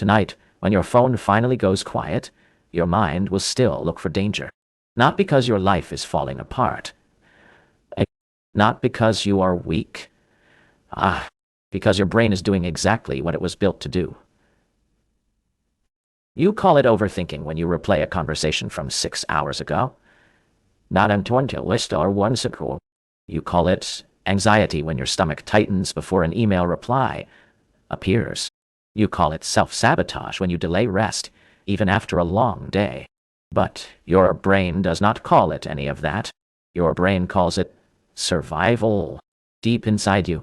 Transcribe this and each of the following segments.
Tonight, when your phone finally goes quiet, your mind will still look for danger. Not because your life is falling apart. Not because you are weak. Because your brain is doing exactly what it was built to do. You call it overthinking when you replay a conversation from 6 hours ago. Not until list or one sequel. You call it anxiety when your stomach tightens before an email reply appears. You call it self-sabotage when you delay rest, even after a long day. But your brain does not call it any of that. Your brain calls it survival. Deep inside you,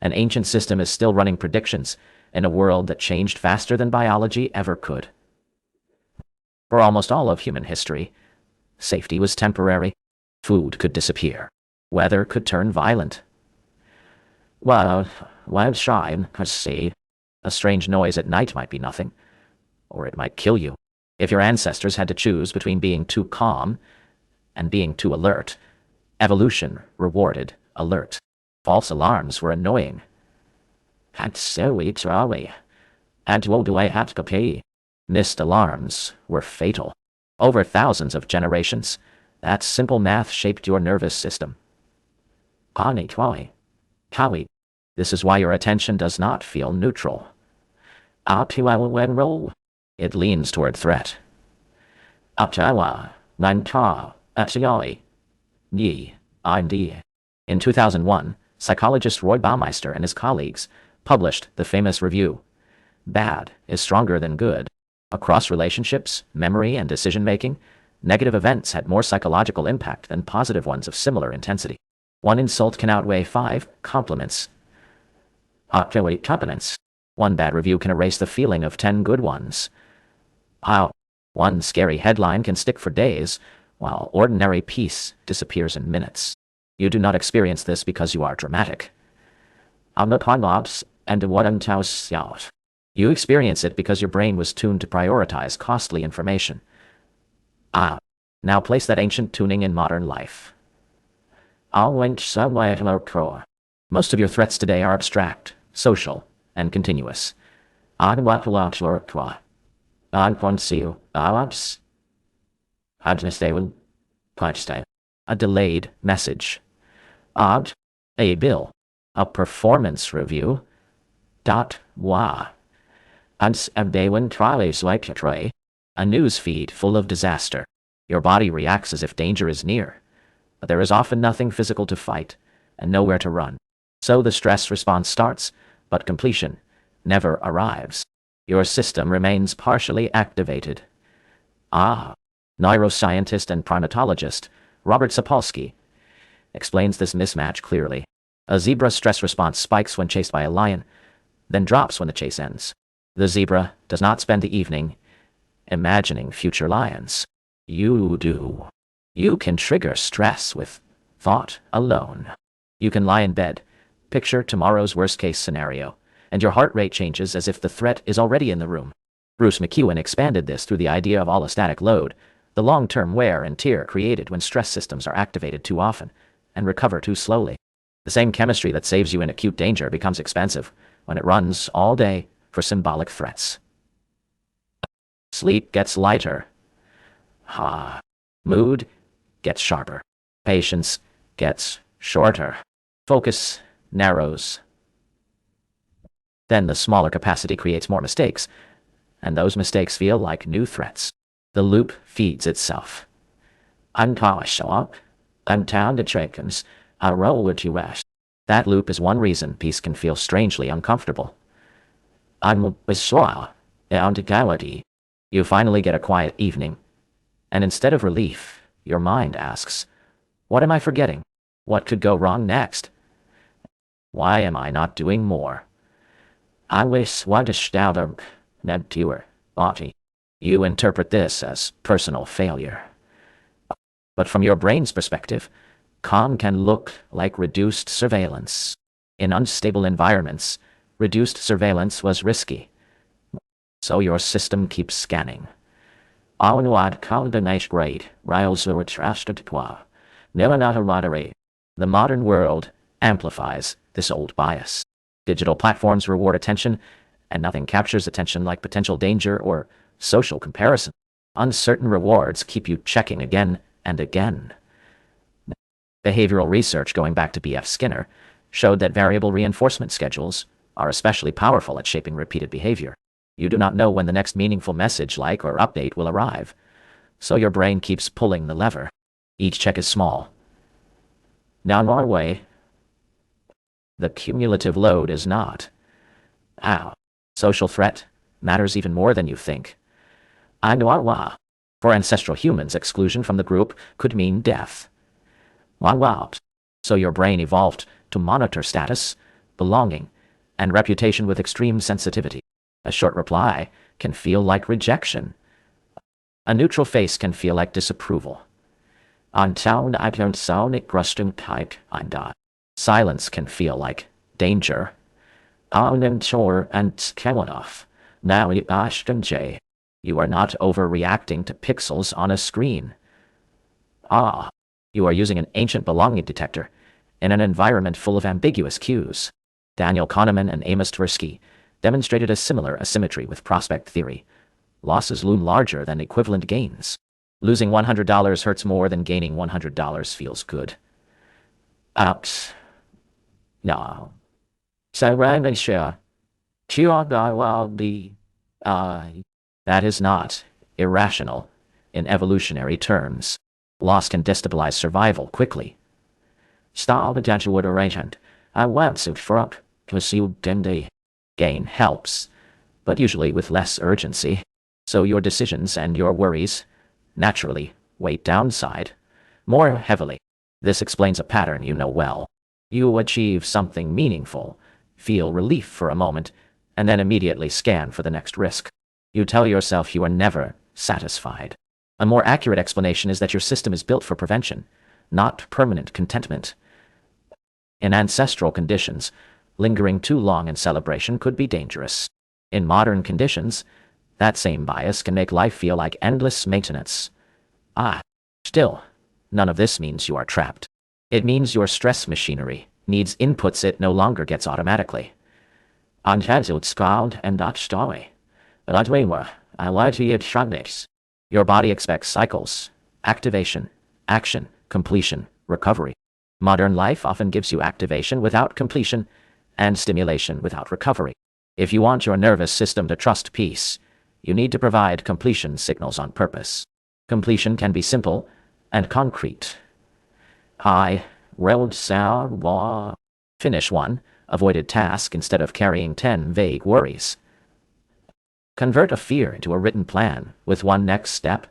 an ancient system is still running predictions in a world that changed faster than biology ever could. For almost all of human history, safety was temporary. Food could disappear. Weather could turn violent. Wild shine, see. A strange noise at night might be nothing, or it might kill you. If your ancestors had to choose between being too calm and being too alert, evolution rewarded alert. False alarms were annoying. Missed alarms were fatal. Over thousands of generations, that simple math shaped your nervous system. This is why your attention does not feel neutral. It leans toward threat. In 2001, psychologist Roy Baumeister and his colleagues published the famous review, Bad is Stronger Than Good. Across relationships, memory, and decision-making, negative events had more psychological impact than positive ones of similar intensity. One insult can outweigh 5 compliments. One bad review can erase the feeling of 10 good ones. One scary headline can stick for days, while ordinary peace disappears in minutes. You do not experience this because you are dramatic. You experience it because your brain was tuned to prioritize costly information. Now place that ancient tuning in modern life. Most of your threats today are abstract, social, and continuous. A delayed message. A bill. A performance review. A news feed full of disaster. Your body reacts as if danger is near, but there is often nothing physical to fight and nowhere to run. So the stress response starts, but completion never arrives. Your system remains partially activated. Neuroscientist and primatologist Robert Sapolsky explains this mismatch clearly. A zebra's stress response spikes when chased by a lion, then drops when the chase ends. The zebra does not spend the evening imagining future lions. You do. You can trigger stress with thought alone. You can lie in bed, picture tomorrow's worst-case scenario, and your heart rate changes as if the threat is already in the room. Bruce McEwen expanded this through the idea of allostatic load, the long-term wear and tear created when stress systems are activated too often and recover too slowly. The same chemistry that saves you in acute danger becomes expensive when it runs all day for symbolic threats. Sleep gets lighter. Mood gets sharper. Patience gets shorter. Focus narrows. Then the smaller capacity creates more mistakes, and those mistakes feel like new threats. The loop feeds itself. That loop is one reason peace can feel strangely uncomfortable. You finally get a quiet evening, and instead of relief, your mind asks, what am I forgetting? What could go wrong next? Why am I not doing more? You interpret this as personal failure. But from your brain's perspective, calm can look like reduced surveillance. In unstable environments, reduced surveillance was risky. So your system keeps scanning. The modern world amplifies this old bias. Digital platforms reward attention and nothing captures attention like potential danger or social comparison. Uncertain rewards keep you checking again and again. Behavioral research going back to B.F. Skinner showed that variable reinforcement schedules are especially powerful at shaping repeated behavior. You do not know when the next meaningful message, like, or update will arrive, so your brain keeps pulling the lever. Each check is small. Now, in our way, the cumulative load is not. Social threat matters even more than you think. For ancestral humans, exclusion from the group could mean death. So your brain evolved to monitor status, belonging, and reputation with extreme sensitivity. A short reply can feel like rejection. A neutral face can feel like disapproval. Silence can feel like danger. You are not overreacting to pixels on a screen. You are using an ancient belonging detector in an environment full of ambiguous cues. Daniel Kahneman and Amos Tversky demonstrated a similar asymmetry with prospect theory. Losses loom larger than equivalent gains. Losing $100 hurts more than gaining $100 feels good. No. That is not irrational in evolutionary terms. Loss can destabilize survival quickly. Gain helps, but usually with less urgency. So your decisions and your worries naturally weight downside more heavily. This explains a pattern you know well. You achieve something meaningful, feel relief for a moment, and then immediately scan for the next risk. You tell yourself you are never satisfied. A more accurate explanation is that your system is built for prevention, not permanent contentment. In ancestral conditions, lingering too long in celebration could be dangerous. In modern conditions, that same bias can make life feel like endless maintenance. Still, none of this means you are trapped. It means your stress machinery needs inputs it no longer gets automatically. Your body expects cycles: activation, action, completion, recovery. Modern life often gives you activation without completion and stimulation without recovery. If you want your nervous system to trust peace, you need to provide completion signals on purpose. Completion can be simple and concrete. Finish one avoided task instead of carrying 10 vague worries. Convert a fear into a written plan with one next step.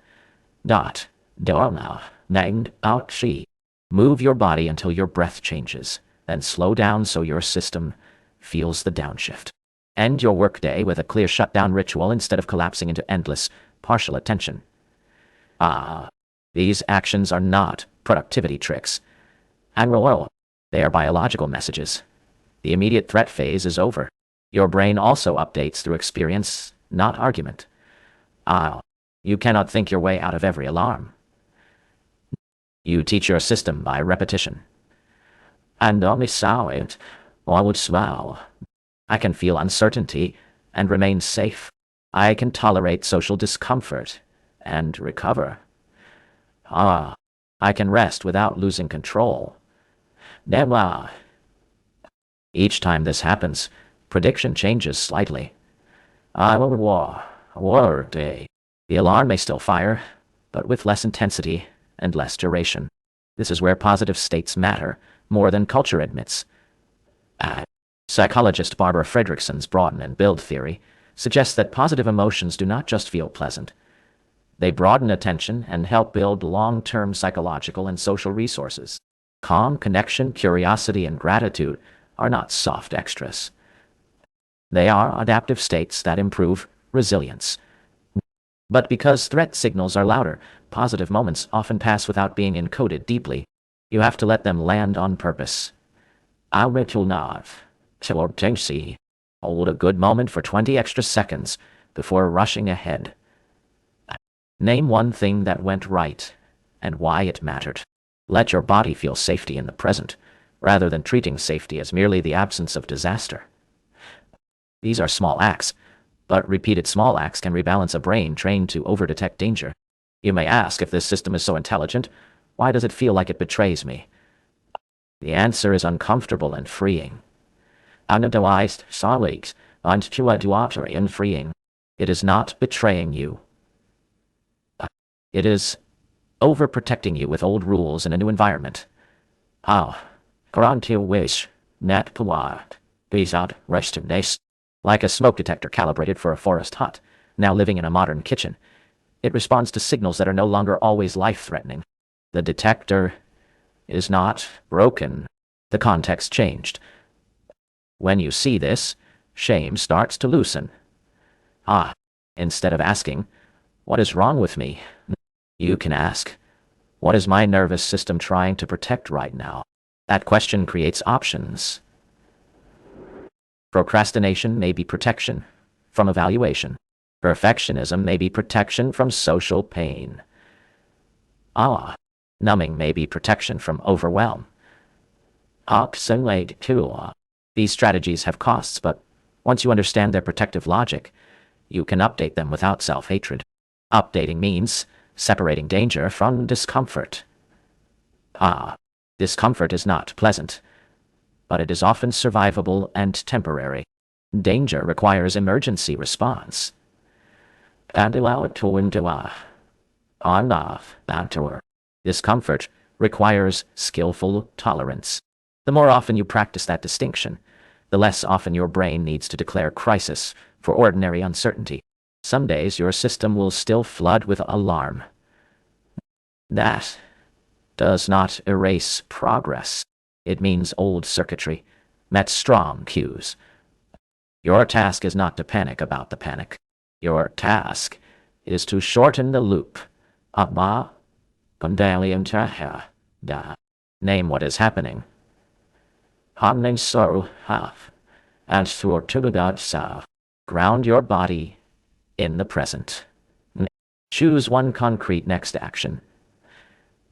Move your body until your breath changes, then slow down so your system feels the downshift. End your workday with a clear shutdown ritual instead of collapsing into endless, partial attention. These actions are not productivity tricks. They are biological messages. The immediate threat phase is over. Your brain also updates through experience, not argument. You cannot think your way out of every alarm. You teach your system by repetition. And only saw it, or I would smile. I can feel uncertainty and remain safe. I can tolerate social discomfort and recover. I can rest without losing control. Each time this happens, prediction changes slightly. The alarm may still fire, but with less intensity and less duration. This is where positive states matter more than culture admits. Psychologist Barbara Fredrickson's broaden and build theory suggests that positive emotions do not just feel pleasant. They broaden attention and help build long-term psychological and social resources. Calm, connection, curiosity, and gratitude are not soft extras. They are adaptive states that improve resilience. But because threat signals are louder, positive moments often pass without being encoded deeply. You have to let them land on purpose. Hold a good moment for 20 extra seconds before rushing ahead. Name one thing that went right and why it mattered. Let your body feel safety in the present, rather than treating safety as merely the absence of disaster. These are small acts, but repeated small acts can rebalance a brain trained to overdetect danger. You may ask, if this system is so intelligent, why does it feel like it betrays me? The answer is uncomfortable and freeing. Unadvised solix untuatory and freeing. It is not betraying you. It is overprotecting you with old rules in a new environment. Garantil wish, net puar, bizot restness. Like a smoke detector calibrated for a forest hut, now living in a modern kitchen. It responds to signals that are no longer always life-threatening. The detector is not broken. The context changed. When you see this, shame starts to loosen. Instead of asking, what is wrong with me? You can ask, what is my nervous system trying to protect right now? That question creates options. Procrastination may be protection from evaluation. Perfectionism may be protection from social pain. Numbing may be protection from overwhelm. These strategies have costs, but once you understand their protective logic, you can update them without self-hatred. Updating means separating danger from discomfort. Discomfort is not pleasant, but it is often survivable and temporary. Danger requires emergency response. Discomfort requires skillful tolerance. The more often you practice that distinction, the less often your brain needs to declare crisis for ordinary uncertainty. Some days your system will still flood with alarm. That does not erase progress. It means old circuitry met strong cues. Your task is not to panic about the panic. Your task is to shorten the loop. Name what is happening. Ground your body in the present. Choose one concrete next action.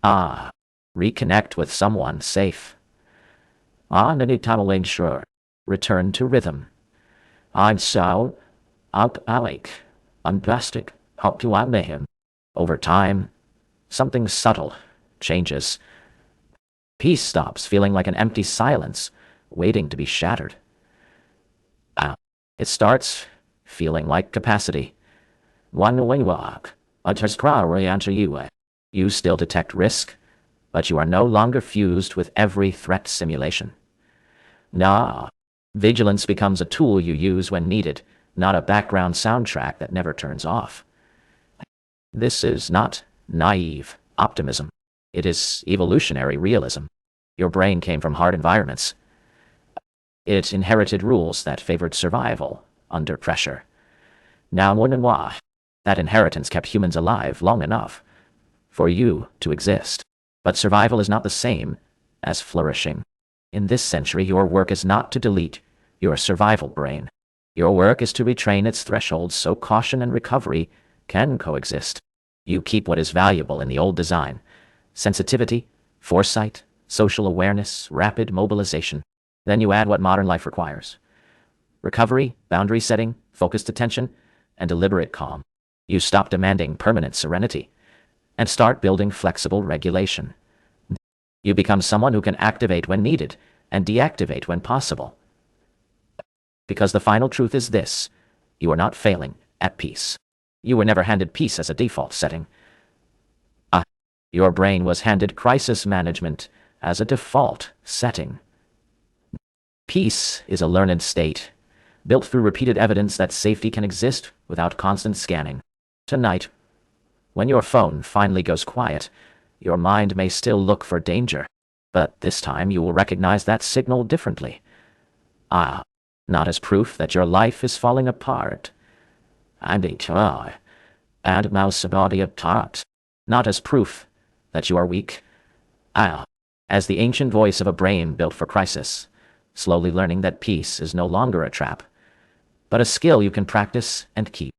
Reconnect with someone safe. Return to rhythm. Over time, something subtle changes. Peace stops feeling like an empty silence waiting to be shattered. It starts feeling like capacity. You still detect risk, but you are no longer fused with every threat simulation. Vigilance becomes a tool you use when needed, not a background soundtrack that never turns off. This is not naive optimism. It is evolutionary realism. Your brain came from hard environments. It inherited rules that favored survival under pressure. That inheritance kept humans alive long enough for you to exist. But survival is not the same as flourishing. In this century, your work is not to delete your survival brain. Your work is to retrain its thresholds so caution and recovery can coexist. You keep what is valuable in the old design: sensitivity, foresight, social awareness, rapid mobilization. Then you add what modern life requires: recovery, boundary setting, focused attention, and deliberate calm. You stop demanding permanent serenity and start building flexible regulation. You become someone who can activate when needed and deactivate when possible. Because the final truth is this: you are not failing at peace. You were never handed peace as a default setting. Your brain was handed crisis management as a default setting. Peace is a learned state, built through repeated evidence that safety can exist without constant scanning. Tonight, when your phone finally goes quiet, your mind may still look for danger, but this time you will recognize that signal differently. Not as proof that your life is falling apart. Not as proof that you are weak. As the ancient voice of a brain built for crisis, slowly learning that peace is no longer a trap, but a skill you can practice and keep.